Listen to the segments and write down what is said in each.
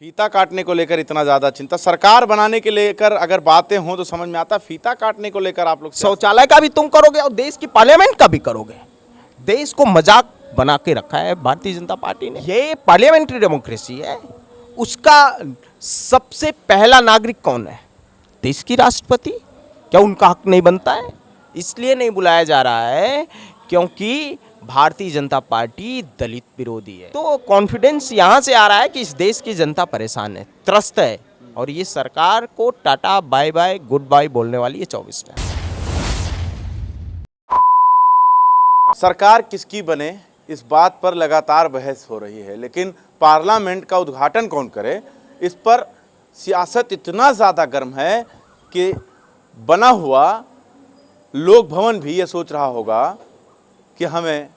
फीता काटने को लेकर इतना ज्यादा चिंता, सरकार बनाने के लेकर अगर बातें हों तो समझ में आता, फीता काटने को लेकर आप लोग शौचालय का भी तुम करोगे और देश की पार्लियामेंट का भी करोगे। देश को मजाक बना के रखा है भारतीय जनता पार्टी ने। ये पार्लियामेंट्री डेमोक्रेसी है, उसका सबसे पहला नागरिक कौन है? देश की राष्ट्रपति। क्या उनका हक नहीं बनता है? इसलिए नहीं बुलाया जा रहा है क्योंकि भारतीय जनता पार्टी दलित विरोधी है। तो कॉन्फिडेंस यहाँ से आ रहा है कि इस देश की जनता परेशान है, त्रस्त है, और ये सरकार को tata bye bye goodbye बोलने वाली है 24 में। सरकार किसकी बने इस बात पर लगातार बहस हो रही है, लेकिन पार्लियामेंट का उद्घाटन कौन करे इस पर सियासत इतना ज़्यादा गर्म है कि बना हुआ लोक भवन भी ये सोच रहा होगा कि हमें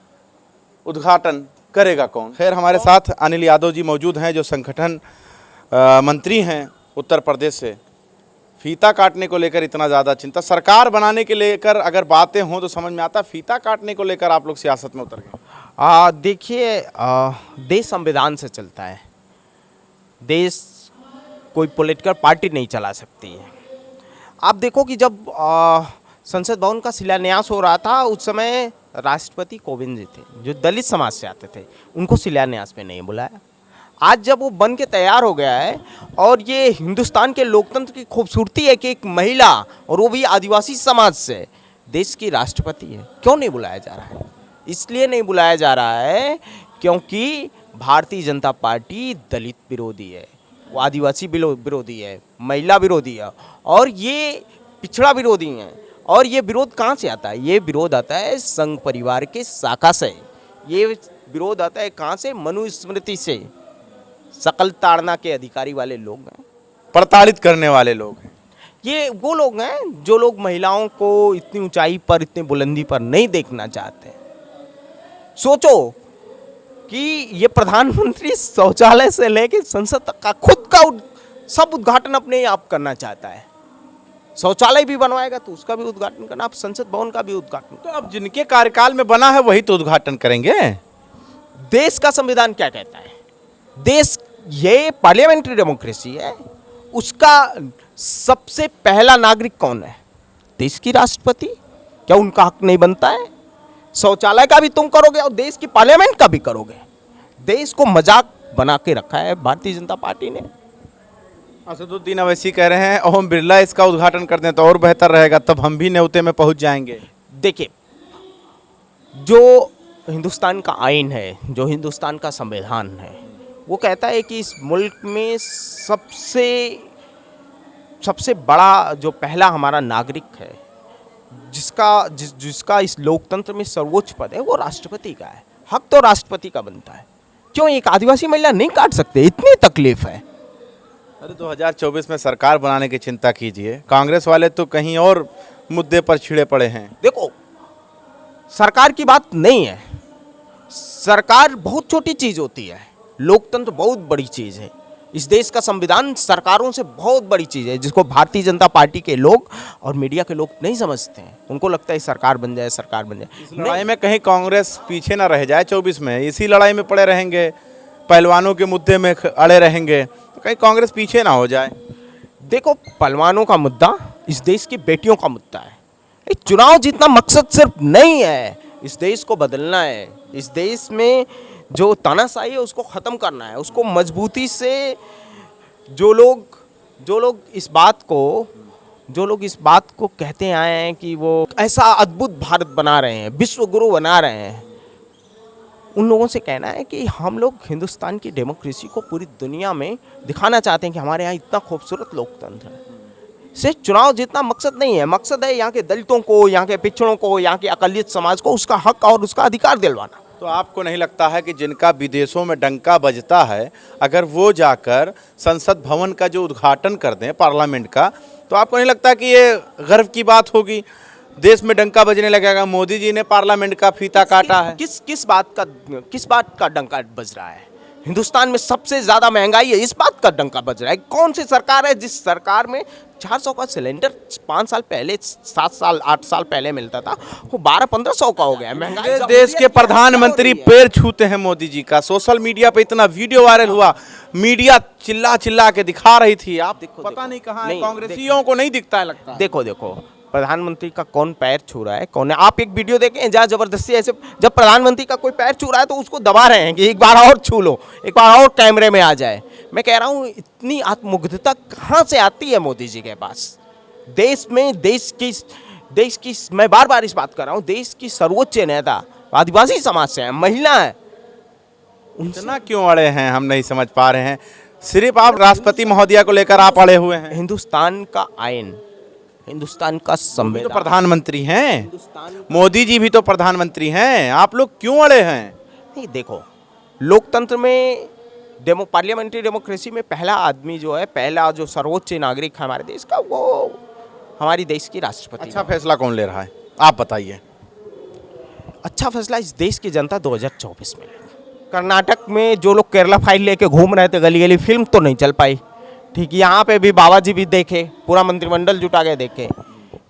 उद्घाटन करेगा कौन। खैर, हमारे साथ अनिल यादव जी मौजूद हैं जो संगठन मंत्री हैं उत्तर प्रदेश से। फीता काटने को लेकर इतना ज़्यादा चिंता, सरकार बनाने के लेकर अगर बातें हों तो समझ में आता, फीता काटने को लेकर आप लोग सियासत में उतर गए। देखिए, देश संविधान से चलता है, देश कोई पॉलिटिकल पार्टी नहीं चला सकती है। आप देखो कि जब संसद भवन का शिलान्यास हो रहा था उस समय राष्ट्रपति कोविंद जी थे जो दलित समाज से आते थे, उनको शिलान्यास में नहीं बुलाया। आज जब वो बन के तैयार हो गया है और ये हिंदुस्तान के लोकतंत्र की खूबसूरती है कि एक महिला और वो भी आदिवासी समाज से देश की राष्ट्रपति है, क्यों नहीं बुलाया जा रहा है? इसलिए नहीं बुलाया जा रहा है क्योंकि भारतीय जनता पार्टी दलित विरोधी है, वो आदिवासी विरोधी है, महिला विरोधी है और ये पिछड़ा विरोधी है। और ये विरोध कहाँ से आता है? ये विरोध आता है संघ परिवार के शाखा से। ये विरोध आता है कहाँ से? मनुस्मृति से। सकल ताड़ना के अधिकारी वाले लोग हैं, प्रताड़ित करने वाले लोग हैं। ये वो लोग हैं जो लोग महिलाओं को इतनी ऊंचाई पर, इतनी बुलंदी पर नहीं देखना चाहते। सोचो कि ये प्रधानमंत्री शौचालय से लेकर संसद तक का खुद का सब उद्घाटन अपने आप करना चाहता है। शौचालय भी बनवाएगा तो उसका भी उद्घाटन करना, आप संसद भवन का भी उद्घाटन। तो अब जिनके कार्यकाल में बना है वही तो उद्घाटन करेंगे। देश का संविधान क्या कहता है? देश, ये पार्लियामेंट्री डेमोक्रेसी है, उसका सबसे पहला नागरिक कौन है? देश की राष्ट्रपति। क्या उनका हक नहीं बनता है? शौचालय का भी तुम करोगे और देश की पार्लियामेंट का भी करोगे। देश को मजाक बना के रखा है भारतीय जनता पार्टी ने। असदुद्दीन अवैसी कह रहे हैं ओम बिरला इसका उद्घाटन कर दें तो और बेहतर रहेगा, तब हम भी न्योते में पहुंच जाएंगे। देखिए, जो हिंदुस्तान का आईन है, जो हिंदुस्तान का संविधान है, वो कहता है कि इस मुल्क में सबसे बड़ा जो पहला हमारा नागरिक है, जिसका इस लोकतंत्र में सर्वोच्च पद है, वो राष्ट्रपति का है। हक तो राष्ट्रपति का बनता है। क्यों एक आदिवासी महिला नहीं काट सकते? इतनी तकलीफ है। अरे 2024 में सरकार बनाने की चिंता कीजिए, कांग्रेस वाले तो कहीं और मुद्दे पर छिड़े पड़े हैं। देखो, सरकार की बात नहीं है, सरकार बहुत छोटी चीज होती है, लोकतंत्र बहुत बड़ी चीज है। इस देश का संविधान सरकारों से बहुत बड़ी चीज है, जिसको भारतीय जनता पार्टी के लोग और मीडिया के लोग नहीं समझते हैं। उनको लगता है सरकार बन जाए, सरकार बन जाए। इस लड़ाई में कहीं कांग्रेस पीछे ना रह जाए। 24 में इसी लड़ाई में पड़े रहेंगे, पहलवानों के मुद्दे में अड़े रहेंगे, तो कहीं कांग्रेस पीछे ना हो जाए। देखो, पहलवानों का मुद्दा इस देश की बेटियों का मुद्दा है। चुनाव जीतना मकसद सिर्फ नहीं है, इस देश को बदलना है। इस देश में जो तानाशाही है उसको ख़त्म करना है, उसको मजबूती से जो लोग इस बात को कहते आए हैं कि वो ऐसा अद्भुत भारत बना रहे हैं, विश्व गुरु बना रहे हैं, उन लोगों से कहना है कि हम लोग हिंदुस्तान की डेमोक्रेसी को पूरी दुनिया में दिखाना चाहते हैं कि हमारे यहाँ इतना खूबसूरत लोकतंत्र है। सिर्फ चुनाव जीतना मकसद नहीं है, मकसद है यहाँ के दलितों को, यहाँ के पिछड़ों को, यहाँ के अकलियत समाज को उसका हक और उसका अधिकार दिलवाना। तो आपको नहीं लगता है कि जिनका विदेशों में डंका बजता है, अगर वो जाकर संसद भवन का जो उद्घाटन कर दें पार्लियामेंट का, तो आपको नहीं लगता कि ये गर्व की बात होगी? देश में डंका बजने लगेगा, मोदी जी ने पार्लियामेंट का फीता काटा है। किस बात का डंका बज रहा है? हिंदुस्तान में सबसे ज्यादा महंगाई है, इस बात का डंका बज रहा है। कौन सी सरकार है जिस सरकार में 400 का सिलेंडर 5 साल पहले, 7 साल 8 साल पहले मिलता था, वो 1200-1500 का हो गया है। महंगाई देश जमहूरियत के की प्रधानमंत्री हत्या हो रही है। पैर छूते हैं मोदी जी का। सोशल मीडिया पे इतना वीडियो वायरल हुआ, मीडिया चिल्ला चिल्ला के दिखा रही थी। आप पता नहीं कहाँ है, नहीं, कांग्रेसियों को नहीं दिखता है लगता है। देखो प्रधानमंत्री का कौन पैर छू रहा है, कौन है? आप एक वीडियो देखें जहाँ जबरदस्ती ऐसे, जब प्रधानमंत्री का कोई पैर छू रहा है तो उसको दबा रहे हैं कि एक बार और छू लो, एक बार और कैमरे में आ जाए। मैं कह रहा हूँ इतनी आत्ममुग्धता कहाँ से आती है मोदी जी के पास? देश में देश की मैं बार बार इस बात कर रहा हूँ, देश की सर्वोच्च नेता आदिवासी समाज से है, महिला है। इतना क्यों अड़े हैं हम नहीं समझ पा रहे हैं। सिर्फ आप राष्ट्रपति महोदया को लेकर आप अड़े हुए हैं। हिंदुस्तान का आयन, हिंदुस्तान का तो संविधान, प्रधानमंत्री हैं, हिंदुस्तान मोदी जी भी तो प्रधानमंत्री हैं, आप लोग क्यों अड़े हैं? नहीं, देखो लोकतंत्र में पार्लियामेंट्री डेमोक्रेसी में पहला आदमी जो है, पहला जो सर्वोच्च नागरिक है हमारे देश का, वो हमारी देश की राष्ट्रपति। अच्छा फैसला कौन ले रहा है, आप बताइए। अच्छा फैसला इस देश की जनता 2024 में लेगी। कर्नाटक में जो लोग केरला फाइल लेके घूम रहे थे गली गली, फिल्म तो नहीं चल पाई, ठीक। यहाँ पे भी बाबा जी भी देखे, पूरा मंत्रिमंडल जुटा के देखे।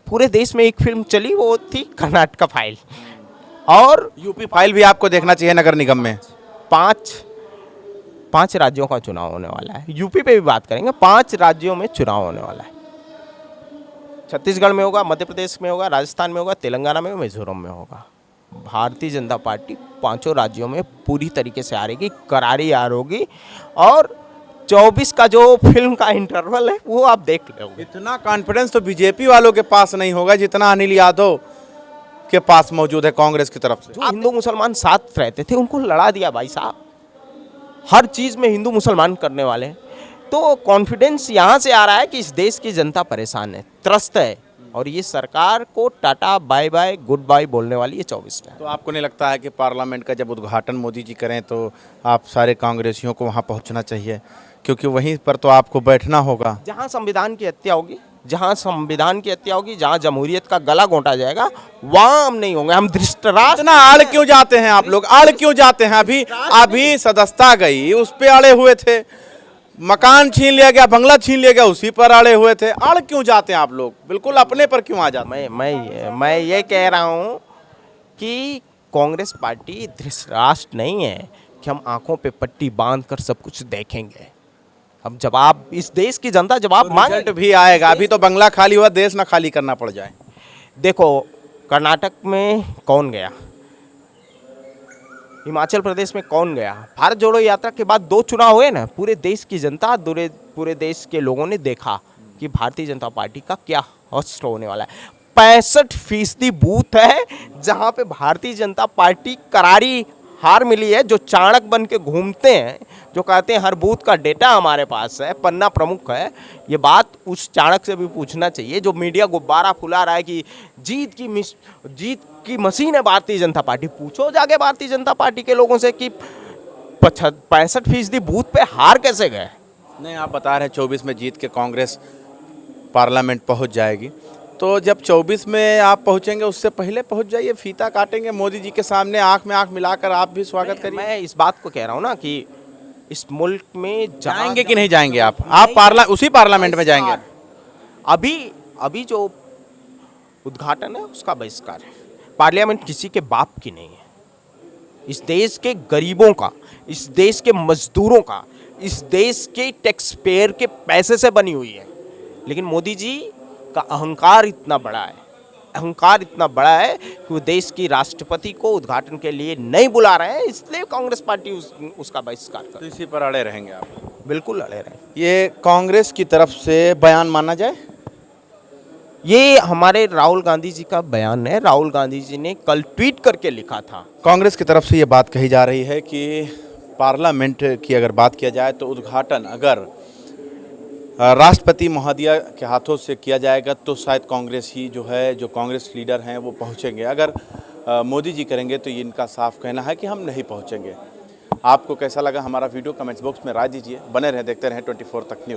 पूरे देश में एक फिल्म चली, वो थी कर्नाटक फाइल। और यूपी फाइल भी आपको देखना चाहिए नगर निगम में। 5 राज्यों का चुनाव होने वाला है, यूपी पे भी बात करेंगे। 5 राज्यों में चुनाव होने वाला है। छत्तीसगढ़ में होगा, मध्य प्रदेश में होगा, राजस्थान में होगा, तेलंगाना में, मिजोरम में होगा। भारतीय जनता पार्टी 5 राज्यों में पूरी तरीके से हारेगी, करारी हार होगी। और 24 का जो फिल्म का इंटरवल है वो आप देख लोगे। इतना कॉन्फिडेंस तो बीजेपी वालों के पास नहीं होगा जितना अनिल यादव के पास मौजूद है कांग्रेस की तरफ से। जो हिंदू मुसलमान साथ रहते थे उनको लड़ा दिया भाई साहब। हर चीज में हिंदू मुसलमान करने वाले हैं। तो कॉन्फिडेंस यहाँ से आ रहा है कि इस देश की जनता परेशान है, त्रस्त है, और ये सरकार को tata bye bye goodbye बोलने वाली है 24 में। तो आपको नहीं लगता है कि पार्लियामेंट का जब उद्घाटन मोदी जी करें तो आप सारे कांग्रेसियों को वहां पहुंचना चाहिए, क्योंकि वहीं पर तो आपको बैठना होगा। जहाँ संविधान की हत्या होगी, जहाँ संविधान की हत्या होगी, जहाँ जमहूरियत का गला घोंटा जाएगा, वहाँ हम नहीं होंगे। हम धृतराष्ट्र। इतना आड़ क्यों जाते हैं आप लोग, आड़ क्यों जाते हैं? अभी सदस्यता गई, उस पे अड़े हुए थे। मकान छीन लिया गया, बंगला छीन लिया गया, उसी पर अड़े हुए थे। अड़ क्यों जाते हैं आप लोग? बिल्कुल अपने पर क्यों आ जाते हैं? मैं ये कह रहा हूँ कि कांग्रेस पार्टी धृतराष्ट्र नहीं है कि हम आंखों पे पट्टी बांध कर सब कुछ देखेंगे। अब जवाब इस देश की जनता जवाब मांगे। रिजल्ट भी आएगा, अभी तो बंगला खाली हुआ, देश ना खाली करना पड़ जाए। देखो कर्नाटक में कौन गया, हिमाचल प्रदेश में कौन गया? भारत जोड़ो यात्रा के बाद 2 चुनाव हुए ना, पूरे देश की जनता, पूरे देश के लोगों ने देखा कि भारतीय जनता पार्टी का क्या हश्र होने वाला है। 65% बूथ है जहां पे भारतीय जनता पार्टी करारी हार मिली है। जो चाणक बन के घूमते हैं, जो कहते हैं हर बूथ का डेटा हमारे पास है, पन्ना प्रमुख है, ये बात उस चाणक से भी पूछना चाहिए जो मीडिया गुब्बारा फुला रहा है कि जीत की मशीन है भारतीय जनता पार्टी। पूछो जाके भारतीय जनता पार्टी के लोगों से कि 65% बूथ पे हार कैसे गए। नहीं, आप बता रहे हैं 24 में जीत के कांग्रेस पार्लियामेंट पहुंच जाएगी, तो जब 24 में आप पहुंचेंगे उससे पहले पहुंच जाइए, फीता काटेंगे मोदी जी के सामने, आंख में आंख मिलाकर आप भी स्वागत करिए। मैं इस बात को कह रहा हूँ ना कि इस मुल्क में जाएंगे कि नहीं जाएंगे आप उसी पार्लियामेंट में जाएंगे? अभी जो उद्घाटन है उसका बहिष्कार है। पार्लियामेंट किसी के बाप की नहीं है, इस देश के गरीबों का, इस देश के मजदूरों का, इस देश के टैक्स पेयर के पैसे से बनी हुई है। लेकिन मोदी जी का अहंकार इतना बड़ा है कि वो देश की राष्ट्रपति को उद्घाटन के लिए नहीं बुला रहे हैं, इसलिए कांग्रेस पार्टी उसका बहिष्कार कर। तो इसी पर अड़े रहेंगे आप? बिल्कुल अड़े रहें। ये कांग्रेस की तरफ से बयान माना जाए? ये हमारे राहुल गांधी जी का बयान है। राहुल गांधी जी ने कल ट्वीट करके लिखा था। कांग्रेस की तरफ से ये बात कही जा रही है कि पार्लियामेंट की अगर बात किया जाए तो उद्घाटन अगर राष्ट्रपति महोदया के हाथों से किया जाएगा तो शायद कांग्रेस ही जो कांग्रेस लीडर हैं वो पहुंचेंगे। अगर मोदी जी करेंगे तो ये इनका साफ कहना है कि हम नहीं पहुंचेंगे। आपको कैसा लगा हमारा वीडियो? कमेंट्स बॉक्स में राय दीजिए। बने रहें, देखते रहें 24 तक न्यूज़।